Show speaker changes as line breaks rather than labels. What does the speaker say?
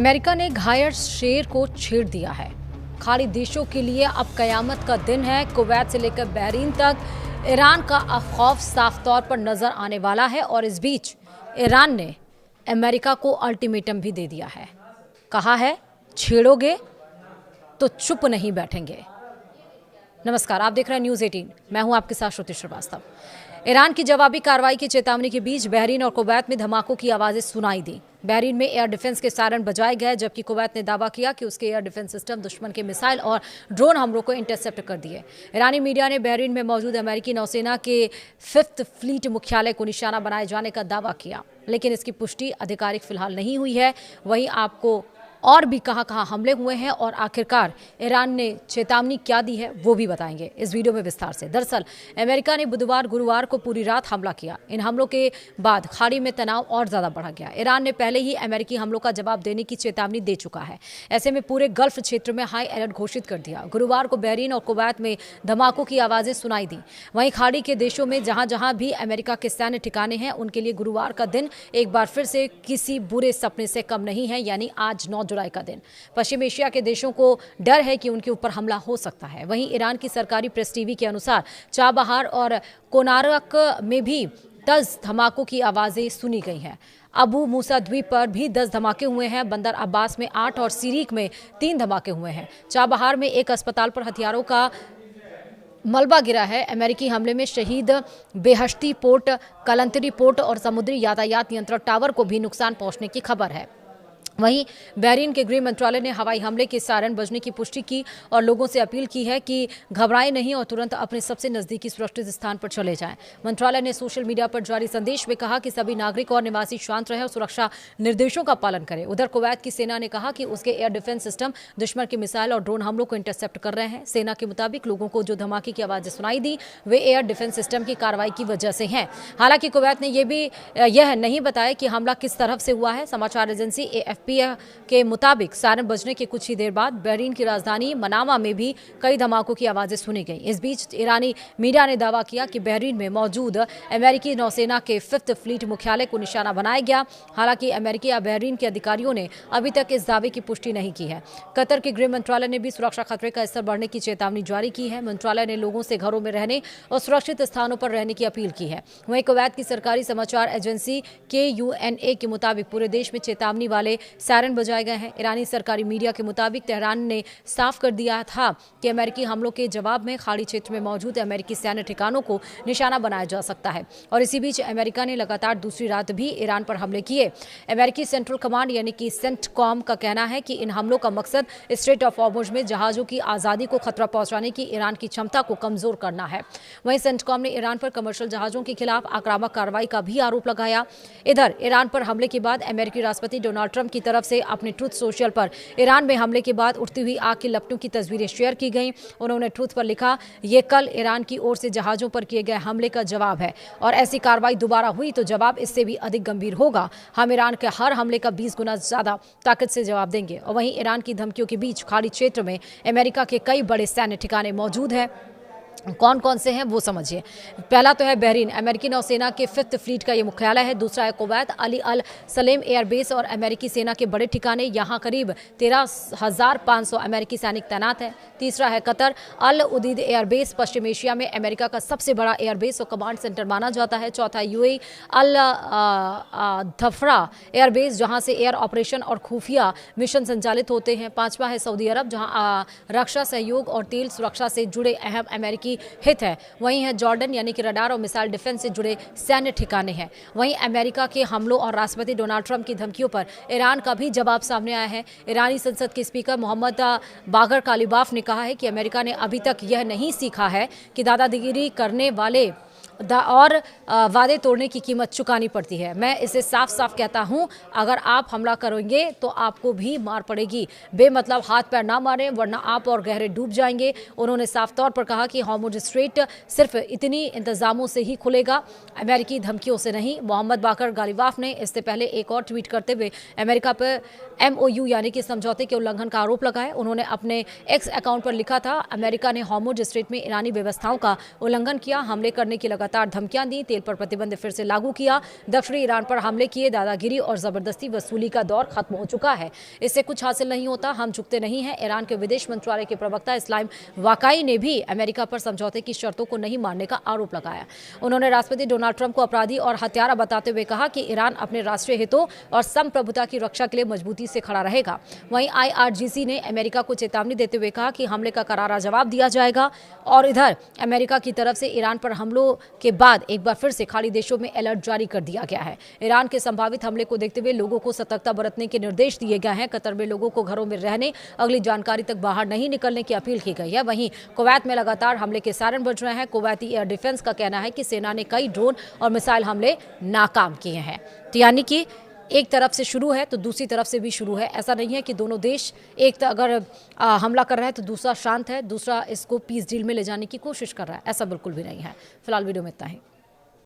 America ने घायल शेर को छेड़ दिया है। खाड़ी देशों के लिए अब कयामत का दिन है। कुवैत से लेकर बहरीन तक ईरान का खौफ साफ तौर पर नजर आने वाला है और इस बीच ईरान ने अमेरिका को अल्टीमेटम भी दे दिया है। कहा है छेड़ोगे तो चुप नहीं बैठेंगे। नमस्कार, आप देख रहे हैं न्यूज़ 18। मैं हूं आपके साथ श्रुति श्रीवास्तव। ईरान की जवाबी कार्रवाई की चेतावनी के बीच बहरीन और कुवैत में धमाकों की आवाजें सुनाई दी। बहरीन में एयर डिफेंस के सायरन बजाए गए, जबकि कुवैत ने दावा किया कि उसके एयर डिफेंस सिस्टम दुश्मन के मिसाइल और ड्रोन हमलों को इंटरसेप्ट कर दिए। ईरानी मीडिया ने बहरीन में मौजूद अमेरिकी नौसेना के 5th फ्लीट मुख्यालय को निशाना बनाए जाने का दावा किया, लेकिन इसकी पुष्टि आधिकारिक फिलहाल नहीं हुई है। वहीं आपको और भी कहां हमले हुए हैं और आखिरकार ईरान ने चेतावनी क्या दी है वो भी बताएंगे इस वीडियो में विस्तार से। दरअसल अमेरिका ने गुरुवार को पूरी रात हमला किया। इन हमलों के बाद खाड़ी में तनाव और ज्यादा बढ़ गया। ईरान ने पहले ही अमेरिकी हमलों का जवाब देने की चेतावनी दे चुका है। ऐसे में पूरे गल्फ क्षेत्र में हाई अलर्ट घोषित कर दिया। गुरुवार को बहरीन और कुवैत में धमाकों की आवाजें सुनाई दी। वहीं खाड़ी के देशों में जहां जहां भी अमेरिका के सैन्य ठिकाने हैं, उनके लिए गुरुवार का दिन एक बार फिर से किसी बुरे सपने से कम नहीं है, यानी आज 9 जुलाई का दिन। पश्चिम एशिया के देशों को डर है कि उनके ऊपर हमला हो सकता है। वहीं ईरान की सरकारी प्रेस टीवी के अनुसार चाबहार और कोनारक में भी 10 धमाकों की आवाजें सुनी गई हैं। अबू मूसा द्वीप पर भी 10 धमाके हुए हैं। बंदर अब्बास में 8 और सीरीक में 3 धमाके हुए हैं। चाबहार में एक अस्पताल पर हथियारों का मलबा गिरा है। अमेरिकी हमले में शहीद बेहश्ती पोर्ट, कलंतरी पोर्ट और समुद्री यातायात नियंत्रण टावर को भी नुकसान पहुंचने की खबर है। वहीं बहरीन के गृह मंत्रालय ने हवाई हमले के सायरन बजने की पुष्टि की और लोगों से अपील की है कि घबराएं नहीं और तुरंत अपने सबसे नजदीकी सुरक्षित स्थान पर चले जाएं। मंत्रालय ने सोशल मीडिया पर जारी संदेश में कहा कि सभी नागरिक और निवासी शांत रहें और सुरक्षा निर्देशों का पालन करें। उधर कुवैत की सेना ने कहा कि उसके एयर डिफेंस सिस्टम दुश्मन के मिसाइल और ड्रोन हमलों को इंटरसेप्ट कर रहे हैं। सेना के मुताबिक लोगों को जो धमाके की आवाजें सुनाई दी वे एयर डिफेंस सिस्टम की कार्रवाई की वजह से हैं। हालांकि कुवैत ने यह नहीं बताया कि हमला किस तरफ से हुआ है। समाचार एजेंसी AFP के मुताबिक सायरन बजने के कुछ ही देर बाद बहरीन की राजधानी मनामा में भी कई धमाकों की आवाजें सुनी गई। इस बीच ईरानी मीडिया ने दावा किया कि बहरीन में मौजूद अमेरिकी नौसेना के 5th फ्लीट मुख्यालय को निशाना बनाया गया। हालांकि अमेरिकी या बहरीन के अधिकारियों ने अभी तक इस दावे की पुष्टि नहीं की है। कतर के गृह मंत्रालय ने भी सुरक्षा खतरे का स्तर बढ़ने की चेतावनी जारी की है। मंत्रालय ने लोगों से घरों में रहने और सुरक्षित स्थानों पर रहने की अपील की है। वहीं कुवैत की सरकारी समाचार एजेंसी KUNA के मुताबिक पूरे देश में चेतावनी वाले सायरन बजाए गए हैं। ईरानी सरकारी मीडिया के मुताबिक तेहरान ने साफ कर दिया था कि अमेरिकी हमलों के जवाब में खाड़ी क्षेत्र में मौजूद अमेरिकी सैन्य ठिकानों को निशाना बनाया जा सकता है। और इसी बीच अमेरिका ने लगातार दूसरी रात भी ईरान पर हमले किए। अमेरिकी सेंट्रल कमांड यानी कि सेंटकॉम का कहना है कि इन हमलों का मकसद स्ट्रेट ऑफ हॉर्मुज में जहाजों की आजादी को खतरा पहुंचाने की ईरान की क्षमता को कमजोर करना है। वहीं सेंटकॉम ने ईरान पर कमर्शियल जहाजों के खिलाफ आक्रामक कार्रवाई का भी आरोप लगाया। इधर ईरान पर हमले के बाद अमेरिकी राष्ट्रपति डोनाल्ड ट्रंप की तरफ से अपने ट्रूथ सोशल पर ईरान में हमले के बाद उठती हुई आग की लपटों की तस्वीरें शेयर की गईं। उन्होंने ट्रूथ पर लिखा, ये कल ईरान की ओर से जहाजों पर किए गए हमले का जवाब है और ऐसी कार्रवाई दोबारा हुई तो जवाब इससे भी अधिक गंभीर होगा। हम ईरान के हर हमले का 20 गुना ज्यादा ताकत से जवाब देंगे। और वहीं ईरान की धमकियों के बीच खाड़ी क्षेत्र में अमेरिका के कई बड़े सैन्य ठिकाने मौजूद हैं। कौन कौन से हैं वो समझिए। पहला तो है बहरीन, अमेरिकी नौसेना के 5th फ्लीट का ये मुख्यालय है। दूसरा है कुवैत, अली अल सलेम एयरबेस और अमेरिकी सेना के बड़े ठिकाने, यहाँ करीब 13,500 अमेरिकी सैनिक तैनात हैं। तीसरा है कतर, अल उदीद एयरबेस पश्चिम एशिया में अमेरिका का सबसे बड़ा एयरबेस और कमांड सेंटर माना जाता है। चौथा UAE अल धफरा एयरबेस, जहाँ से एयर ऑपरेशन और खुफिया मिशन संचालित होते हैं। पांचवा है सऊदी अरब, जहाँ रक्षा सहयोग और तेल सुरक्षा से जुड़े अहम अमेरिकी हित है। वहीं है जॉर्डन, यानी कि रडार और मिसाइल डिफेंस से जुड़े सैन्य ठिकाने हैं। वहीं अमेरिका के हमलों और राष्ट्रपति डोनाल्ड ट्रंप की धमकियों पर ईरान का भी जवाब सामने आया है। ईरानी संसद के स्पीकर मोहम्मद बागर कालिबाफ ने कहा है कि अमेरिका ने अभी तक यह नहीं सीखा है कि दादागिरी करने वाले और वादे तोड़ने की कीमत चुकानी पड़ती है। मैं इसे साफ साफ कहता हूं, अगर आप हमला करेंगे तो आपको भी मार पड़ेगी। बेमतलब हाथ पैर ना मारें वरना आप और गहरे डूब जाएंगे। उन्होंने साफ तौर पर कहा कि हॉर्मुज स्ट्रेट सिर्फ इतनी इंतजामों से ही खुलेगा, अमेरिकी धमकियों से नहीं। मोहम्मद बाकर गालिबाफ ने इससे पहले एक और ट्वीट करते हुए अमेरिका पर MOU यानी कि समझौते के उल्लंघन का आरोप लगाया। उन्होंने अपने X अकाउंट पर लिखा था, अमेरिका ने हॉर्मुज स्ट्रेट में ईरानी व्यवस्थाओं का उल्लंघन किया। हमले करने की लगातार धमकियां दी, तेल पर प्रतिबंध फिर से लागू किया, दक्षिणी ईरान पर हमले किए, दादागिरी और जबरदस्ती वसूली का दौर खत्म हो चुका है। इससे कुछ हासिल नहीं होता, हम झुकते नहीं हैं। ईरान के विदेश मंत्रालय के प्रवक्ता इस्लाम वाकाई ने भी अमेरिका पर समझौते की शर्तों को नहीं मानने का आरोप लगाया। उन्होंने राष्ट्रपति डोनाल्ड ट्रंप को अपराधी और हत्यारा बताते हुए कहा कि ईरान अपने राष्ट्रीय हितों और संप्रभुता की रक्षा के लिए मजबूती से खड़ा रहेगा। वहीं IRGC ने अमेरिका को चेतावनी देते हुए कहा कि हमले का करारा जवाब दिया जाएगा। और इधर अमेरिका की तरफ से ईरान पर हमलों के बाद एक बार फिर से खाड़ी देशों में अलर्ट जारी कर दिया गया है। ईरान के संभावित हमले को देखते हुए लोगों को सतर्कता बरतने के निर्देश दिए गए हैं। कतर में लोगों को घरों में रहने, अगली जानकारी तक बाहर नहीं निकलने की अपील की गई है। वहीं कुवैत में लगातार हमले के सायरन बज रहे हैं। कुवैती एयर डिफेंस का कहना है कि सेना ने कई ड्रोन और मिसाइल हमले नाकाम किए हैं। तो यानी कि एक तरफ से शुरू है तो दूसरी तरफ से भी शुरू है। ऐसा नहीं है कि दोनों देश एक अगर हमला कर रहा है तो दूसरा शांत है, दूसरा इसको पीस डील में ले जाने की कोशिश कर रहा है। ऐसा बिल्कुल भी नहीं है। फिलहाल वीडियो में इतना ही।